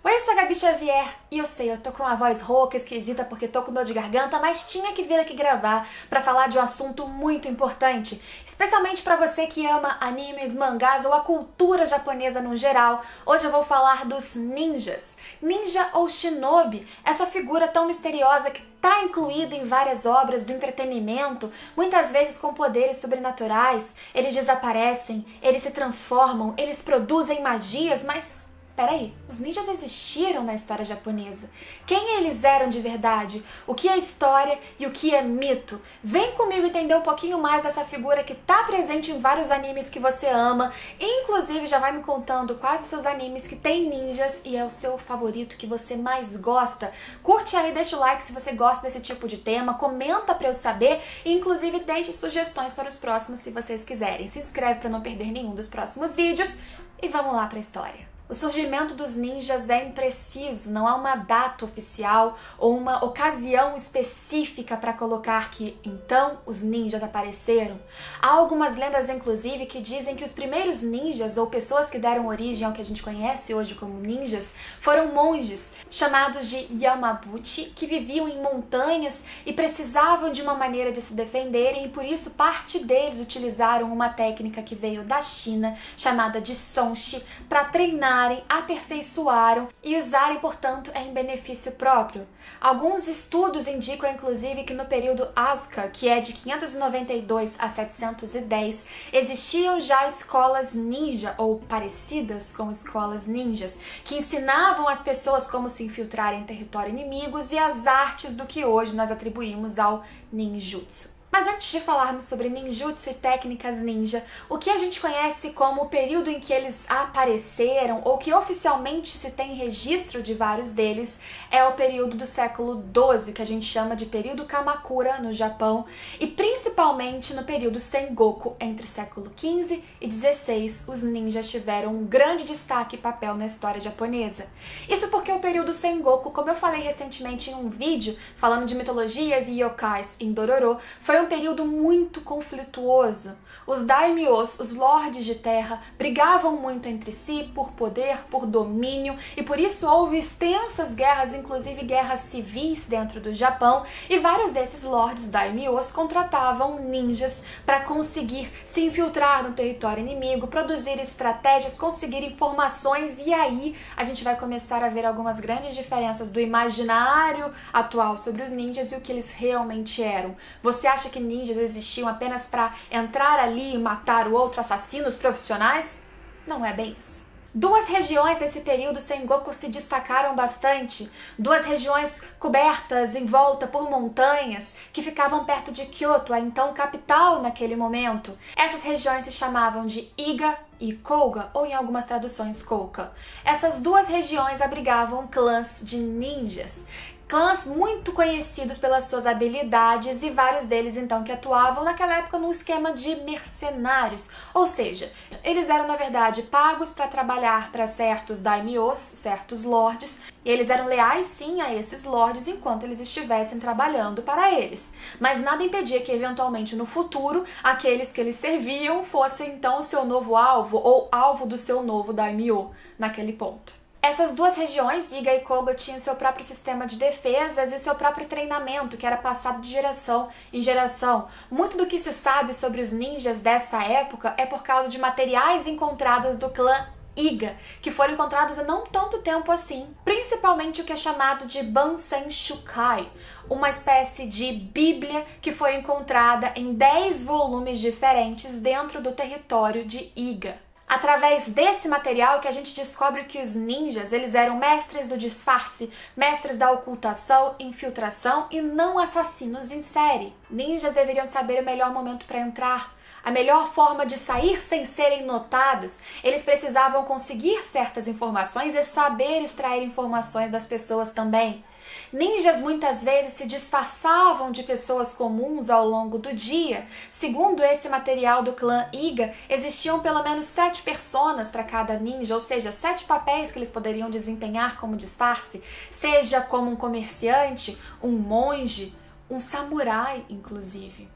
Oi, eu sou a Gabi Xavier e eu sei, eu tô com uma voz rouca, esquisita porque tô com dor de garganta, mas tinha que vir aqui gravar pra falar de um assunto muito importante, especialmente pra você que ama animes, mangás ou a cultura japonesa no geral. Hoje eu vou falar dos ninjas. Ninja ou shinobi, essa figura tão misteriosa que tá incluída em várias obras do entretenimento, muitas vezes com poderes sobrenaturais. Eles desaparecem, eles se transformam, eles produzem magias, mas peraí, os ninjas existiram na história japonesa. Quem eles eram de verdade? O que é história e o que é mito? Vem comigo entender um pouquinho mais dessa figura que tá presente em vários animes que você ama. Inclusive, já vai me contando quais os seus animes que tem ninjas e é o seu favorito que você mais gosta. Curte aí, deixa o like se você gosta desse tipo de tema, comenta pra eu saber e inclusive deixe sugestões para os próximos se vocês quiserem. Se inscreve pra não perder nenhum dos próximos vídeos e vamos lá pra história. O surgimento dos ninjas é impreciso, não há uma data oficial ou uma ocasião específica para colocar que então os ninjas apareceram. Há algumas lendas, inclusive, que dizem que os primeiros ninjas, ou pessoas que deram origem ao que a gente conhece hoje como ninjas, foram monges, chamados de Yamabuchi, que viviam em montanhas e precisavam de uma maneira de se defenderem e por isso parte deles utilizaram uma técnica que veio da China, chamada de Sonshi, para treinar, aperfeiçoaram e usarem, portanto, em benefício próprio. Alguns estudos indicam, inclusive, que no período Asuka, que é de 592 a 710, existiam já escolas ninja, ou parecidas com escolas ninjas, que ensinavam as pessoas como se infiltrar em território inimigos e as artes do que hoje nós atribuímos ao ninjutsu. Mas antes de falarmos sobre ninjutsu e técnicas ninja, o que a gente conhece como o período em que eles apareceram, ou que oficialmente se tem registro de vários deles, é o período do século XII, que a gente chama de período Kamakura no Japão, e principalmente no período Sengoku, entre século XV e XVI, os ninjas tiveram um grande destaque e papel na história japonesa. Isso porque o período Sengoku, como eu falei recentemente em um vídeo falando de mitologias e yokais em Dororo, foi um período muito conflituoso. Os daimyos, os lordes de terra, brigavam muito entre si por poder, por domínio, e por isso houve extensas guerras, inclusive guerras civis dentro do Japão, e vários desses lordes daimyos contratavam ninjas para conseguir se infiltrar no território inimigo, produzir estratégias, conseguir informações, e aí a gente vai começar a ver algumas grandes diferenças do imaginário atual sobre os ninjas e o que eles realmente eram. Você acha que ninjas existiam apenas para entrar ali e matar o outro, assassinos profissionais? Não é bem isso. Duas regiões desse período Sengoku se destacaram bastante, duas regiões cobertas em volta por montanhas que ficavam perto de Kyoto, a então capital naquele momento. Essas regiões se chamavam de Iga e Koga, ou em algumas traduções Kouka. Essas duas regiões abrigavam clãs de ninjas. Clãs muito conhecidos pelas suas habilidades e vários deles então que atuavam naquela época num esquema de mercenários, ou seja, eles eram na verdade pagos para trabalhar para certos daimyos, certos lordes, e eles eram leais sim a esses lordes enquanto eles estivessem trabalhando para eles, mas nada impedia que eventualmente no futuro aqueles que eles serviam fossem então o seu novo alvo ou alvo do seu novo daimyo naquele ponto. Essas duas regiões, Iga e Koga, tinham seu próprio sistema de defesas e o seu próprio treinamento, que era passado de geração em geração. Muito do que se sabe sobre os ninjas dessa época é por causa de materiais encontrados do clã Iga, que foram encontrados há não tanto tempo assim, principalmente o que é chamado de Bansen Shukai, uma espécie de bíblia que foi encontrada em 10 volumes diferentes dentro do território de Iga. Através desse material que a gente descobre que os ninjas, eles eram mestres do disfarce, mestres da ocultação, infiltração e não assassinos em série. Ninjas deveriam saber o melhor momento para entrar, a melhor forma de sair sem serem notados. Eles precisavam conseguir certas informações e saber extrair informações das pessoas também. Ninjas muitas vezes se disfarçavam de pessoas comuns ao longo do dia. Segundo esse material do clã Iga, existiam pelo menos 7 personas para cada ninja, ou seja, 7 papéis que eles poderiam desempenhar como disfarce, seja como um comerciante, um monge, um samurai, inclusive.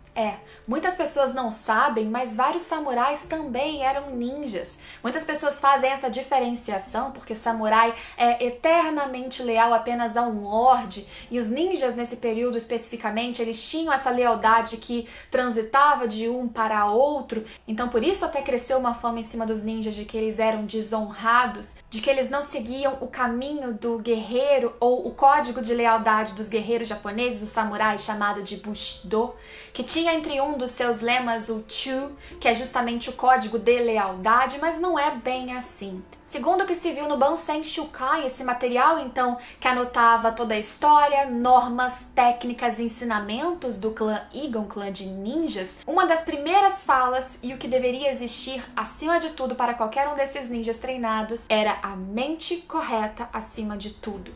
Muitas pessoas não sabem, mas vários samurais também eram ninjas. Muitas pessoas fazem essa diferenciação porque samurai é eternamente leal apenas a um lorde, e os ninjas nesse período especificamente, eles tinham essa lealdade que transitava de um para outro. Então por isso até cresceu uma fama em cima dos ninjas de que eles eram desonrados, de que eles não seguiam o caminho do guerreiro ou o código de lealdade dos guerreiros japoneses, os samurais, chamado de Bushido, que tinha entre um dos seus lemas o Chu, que é justamente o código de lealdade, mas não é bem assim. Segundo o que se viu no Bansen Shukai, esse material então que anotava toda a história, normas, técnicas e ensinamentos do clã Iga, um clã de ninjas, uma das primeiras falas e o que deveria existir acima de tudo para qualquer um desses ninjas treinados era a mente correta acima de tudo.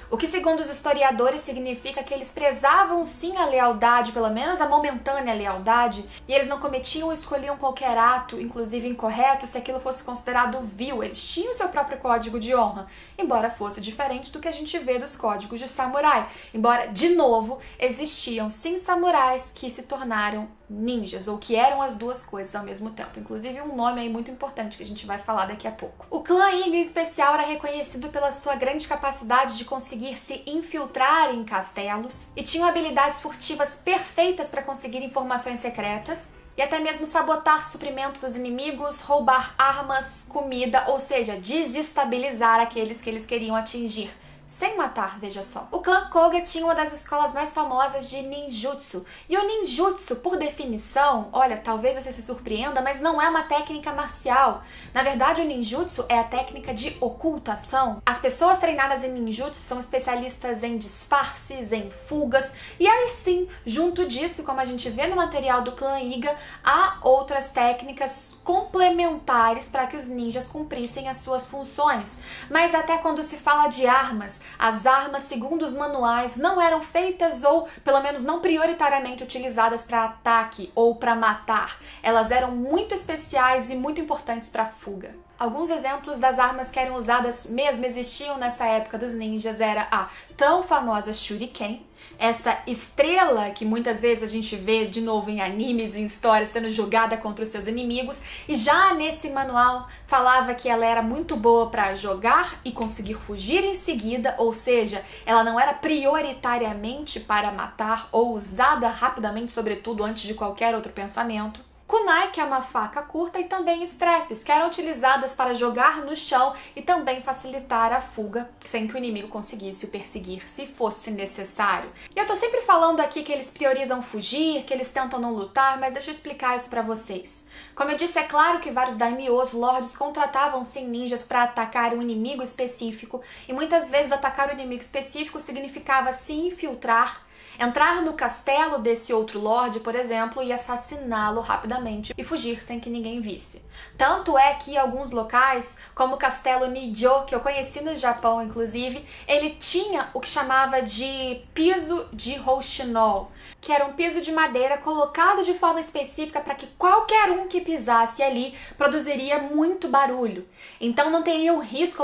O que, segundo os historiadores, significa que eles prezavam sim a lealdade, pelo menos a momentânea lealdade, e eles não cometiam ou escolhiam qualquer ato, inclusive incorreto, se aquilo fosse considerado vil. Eles tinham seu próprio código de honra, embora fosse diferente do que a gente vê dos códigos de samurai. Embora, de novo, existiam sim samurais que se tornaram ninjas, ou que eram as duas coisas ao mesmo tempo. Inclusive um nome aí muito importante que a gente vai falar daqui a pouco. O clã Iga, em especial, era reconhecido pela sua grande capacidade de conseguir se infiltrar em castelos e tinham habilidades furtivas perfeitas para conseguir informações secretas e até mesmo sabotar suprimento dos inimigos, roubar armas, comida, ou seja, desestabilizar aqueles que eles queriam atingir. Sem matar, veja só. O clã Koga tinha uma das escolas mais famosas de ninjutsu. E o ninjutsu, por definição, olha, talvez você se surpreenda, mas não é uma técnica marcial. Na verdade, o ninjutsu é a técnica de ocultação. As pessoas treinadas em ninjutsu são especialistas em disfarces, em fugas. E aí sim, junto disso, como a gente vê no material do clã Iga, há outras técnicas complementares para que os ninjas cumprissem as suas funções. Mas até quando se fala de armas, as armas, segundo os manuais, não eram feitas ou, pelo menos, não prioritariamente utilizadas para ataque ou para matar. Elas eram muito especiais e muito importantes para fuga. Alguns exemplos das armas que eram usadas mesmo existiam nessa época dos ninjas era a tão famosa Shuriken, essa estrela que muitas vezes a gente vê de novo em animes, em histórias, sendo jogada contra os seus inimigos, e já nesse manual falava que ela era muito boa para jogar e conseguir fugir em seguida, ou seja, ela não era prioritariamente para matar ou usada rapidamente, sobretudo antes de qualquer outro pensamento. Kunai, que é uma faca curta, e também straps, que eram utilizadas para jogar no chão e também facilitar a fuga, sem que o inimigo conseguisse o perseguir, se fosse necessário. E eu tô sempre falando aqui que eles priorizam fugir, que eles tentam não lutar, mas deixa eu explicar isso pra vocês. Como eu disse, é claro que vários daimyos, lords, contratavam sim ninjas para atacar um inimigo específico, e muitas vezes atacar o inimigo específico significava se infiltrar, entrar no castelo desse outro lorde, por exemplo, e assassiná-lo rapidamente e fugir sem que ninguém visse. Tanto é que alguns locais, como o castelo Nijo, que eu conheci no Japão inclusive, ele tinha o que chamava de piso de rouxinol, que era um piso de madeira colocado de forma específica para que qualquer um que pisasse ali produziria muito barulho. Então não teria um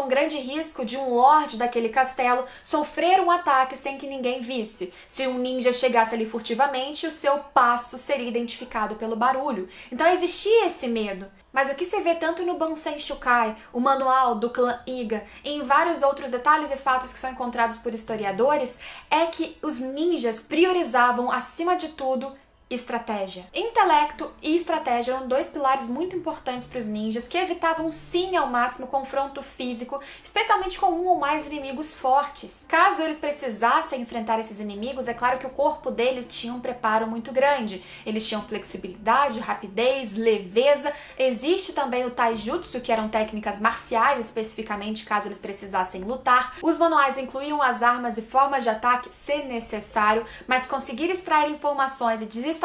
grande risco de um lorde daquele castelo sofrer um ataque sem que ninguém visse. Se um ninja chegasse ali furtivamente, o seu passo seria identificado pelo barulho. Então existia esse medo. Mas o que se vê tanto no Bansen Shukai, o manual do clã Iga, e em vários outros detalhes e fatos que são encontrados por historiadores, é que os ninjas priorizavam, acima de tudo, estratégia. Intelecto e estratégia eram dois pilares muito importantes para os ninjas, que evitavam sim ao máximo confronto físico, especialmente com um ou mais inimigos fortes. Caso eles precisassem enfrentar esses inimigos, é claro que o corpo deles tinha um preparo muito grande. Eles tinham flexibilidade, rapidez, leveza. Existe também o taijutsu, que eram técnicas marciais especificamente, caso eles precisassem lutar. Os manuais incluíam as armas e formas de ataque se necessário, mas conseguir extrair informações e desestabilizar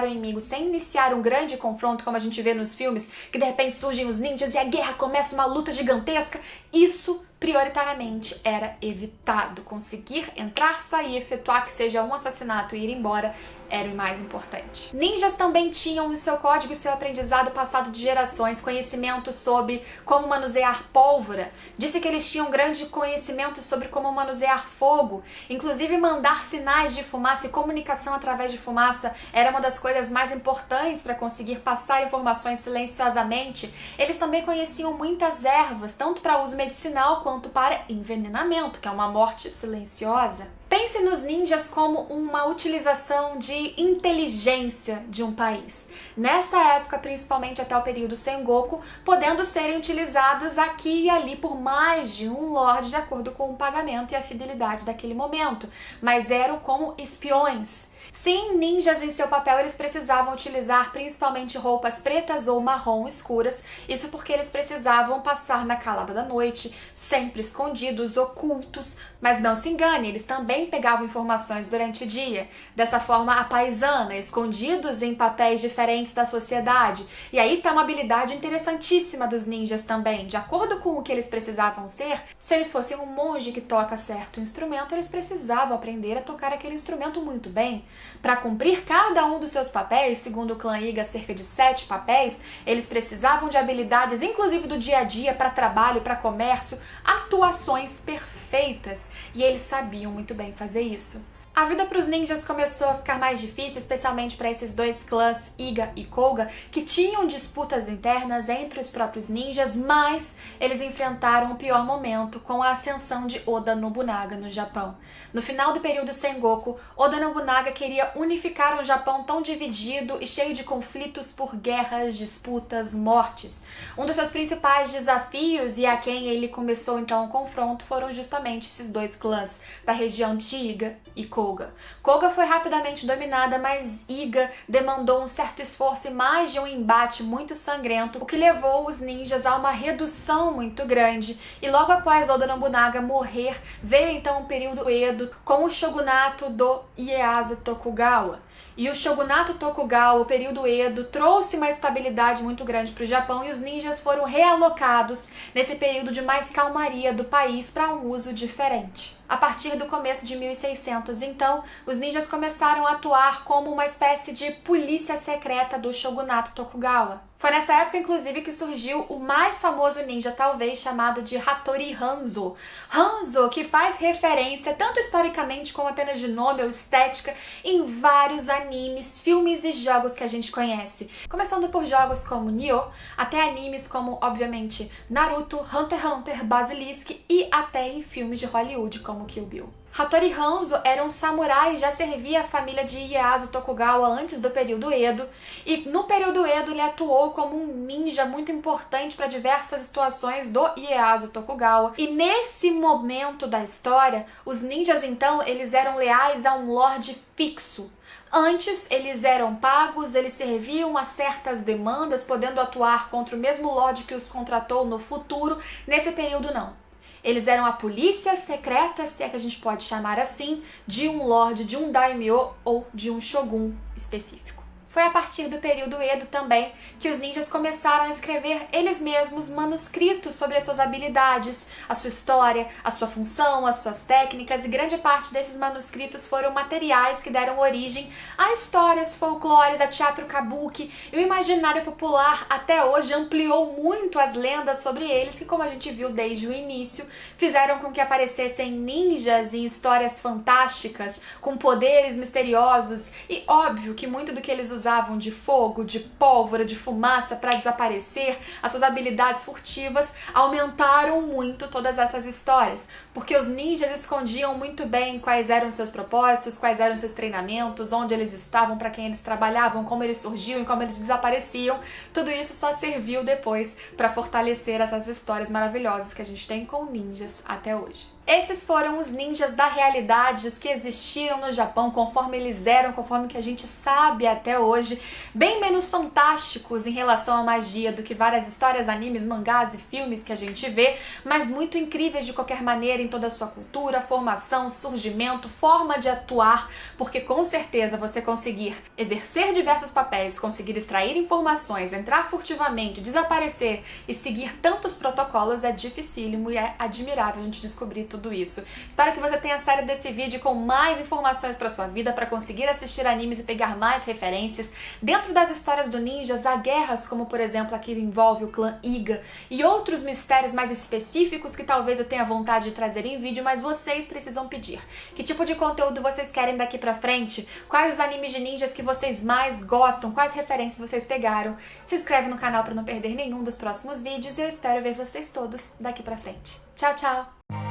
o inimigo sem iniciar um grande confronto, como a gente vê nos filmes, que de repente surgem os ninjas e a guerra começa, uma luta gigantesca, Isso prioritariamente era evitado. Conseguir entrar, sair, efetuar que seja um assassinato e ir embora era o mais importante. Ninjas também tinham no seu código e seu aprendizado passado de gerações conhecimento sobre como manusear pólvora. Disse que eles tinham grande conhecimento sobre como manusear fogo. Inclusive mandar sinais de fumaça e comunicação através de fumaça era uma das coisas mais importantes para conseguir passar informações silenciosamente. Eles também conheciam muitas ervas, tanto para uso medicinal quanto para envenenamento, que é uma morte silenciosa. Pense nos ninjas como uma utilização de inteligência de um país. Nessa época, principalmente até o período Sengoku, podendo serem utilizados aqui e ali por mais de um lorde de acordo com o pagamento e a fidelidade daquele momento, mas eram como espiões. Sim, ninjas em seu papel eles precisavam utilizar principalmente roupas pretas ou marrom escuras, isso porque eles precisavam passar na calada da noite, sempre escondidos, ocultos, mas não se engane, eles também pegavam informações durante o dia, dessa forma a paisana, escondidos em papéis diferentes da sociedade. E aí tá uma habilidade interessantíssima dos ninjas também, de acordo com o que eles precisavam ser, se eles fossem um monge que toca certo instrumento, eles precisavam aprender a tocar aquele instrumento muito bem. Para cumprir cada um dos seus papéis, segundo o clã Iga, cerca de 7 papéis, eles precisavam de habilidades, inclusive do dia a dia, para trabalho, para comércio, atuações perfeitas, e eles sabiam muito bem fazer isso. A vida para os ninjas começou a ficar mais difícil, especialmente para esses dois clãs, Iga e Koga, que tinham disputas internas entre os próprios ninjas, mas eles enfrentaram o pior momento com a ascensão de Oda Nobunaga no Japão. No final do período Sengoku, Oda Nobunaga queria unificar um Japão tão dividido e cheio de conflitos por guerras, disputas, mortes. Um dos seus principais desafios, e a quem ele começou então o confronto, foram justamente esses dois clãs da região de Iga e Koga. Koga foi rapidamente dominada, mas Iga demandou um certo esforço e mais de um embate muito sangrento, o que levou os ninjas a uma redução muito grande. E logo após Oda Nobunaga morrer, veio então o período Edo com o shogunato do Ieyasu Tokugawa. E o shogunato Tokugawa, o período Edo, trouxe uma estabilidade muito grande para o Japão e os ninjas foram realocados nesse período de mais calmaria do país para um uso diferente. A partir do começo de 1600, então, os ninjas começaram a atuar como uma espécie de polícia secreta do shogunato Tokugawa. Foi nessa época, inclusive, que surgiu o mais famoso ninja, talvez, chamado de Hattori Hanzo. Hanzo, que faz referência, tanto historicamente como apenas de nome ou estética, em vários animes, filmes e jogos que a gente conhece. Começando por jogos como Nioh, até animes como, obviamente, Naruto, Hunter x Hunter, Basilisk e até em filmes de Hollywood como Kill Bill. Hattori Hanzo era um samurai e já servia a família de Ieyasu Tokugawa antes do período Edo, e no período Edo ele atuou como um ninja muito importante para diversas situações do Ieyasu Tokugawa. E nesse momento da história, os ninjas então eles eram leais a um lorde fixo. Antes, eles eram pagos, eles serviam a certas demandas, podendo atuar contra o mesmo lorde que os contratou no futuro. Nesse período, não. Eles eram a polícia secreta, se é que a gente pode chamar assim, de um lorde, de um daimyo ou de um shogun específico. Foi a partir do período Edo também que os ninjas começaram a escrever eles mesmos manuscritos sobre as suas habilidades, a sua história, a sua função, as suas técnicas, e grande parte desses manuscritos foram materiais que deram origem a histórias, folclores, a teatro kabuki, e o imaginário popular até hoje ampliou muito as lendas sobre eles, que, como a gente viu desde o início, fizeram com que aparecessem ninjas em histórias fantásticas, com poderes misteriosos, e óbvio que muito do que eles usavam de fogo, de pólvora, de fumaça para desaparecer, as suas habilidades furtivas aumentaram muito todas essas histórias, porque os ninjas escondiam muito bem quais eram seus propósitos, quais eram seus treinamentos, onde eles estavam, para quem eles trabalhavam, como eles surgiam e como eles desapareciam. Tudo isso só serviu depois para fortalecer essas histórias maravilhosas que a gente tem com ninjas até hoje. Esses foram os ninjas da realidade, os que existiram no Japão, conforme eles eram, conforme que a gente sabe até hoje. hoje, bem menos fantásticos em relação à magia do que várias histórias, animes, mangás e filmes que a gente vê, mas muito incríveis de qualquer maneira em toda a sua cultura, formação, surgimento, forma de atuar, porque com certeza você conseguir exercer diversos papéis, conseguir extrair informações, entrar furtivamente, desaparecer e seguir tantos protocolos é dificílimo e é admirável a gente descobrir tudo isso. Espero que você tenha saído desse vídeo com mais informações para sua vida, para conseguir assistir animes e pegar mais referências. Dentro das histórias do ninjas, há guerras como, por exemplo, a que envolve o clã Iga e outros mistérios mais específicos que talvez eu tenha vontade de trazer em vídeo, mas vocês precisam pedir. Que tipo de conteúdo vocês querem daqui pra frente? Quais os animes de ninjas que vocês mais gostam? Quais referências vocês pegaram? Se inscreve no canal para não perder nenhum dos próximos vídeos e eu espero ver vocês todos daqui pra frente. Tchau, tchau!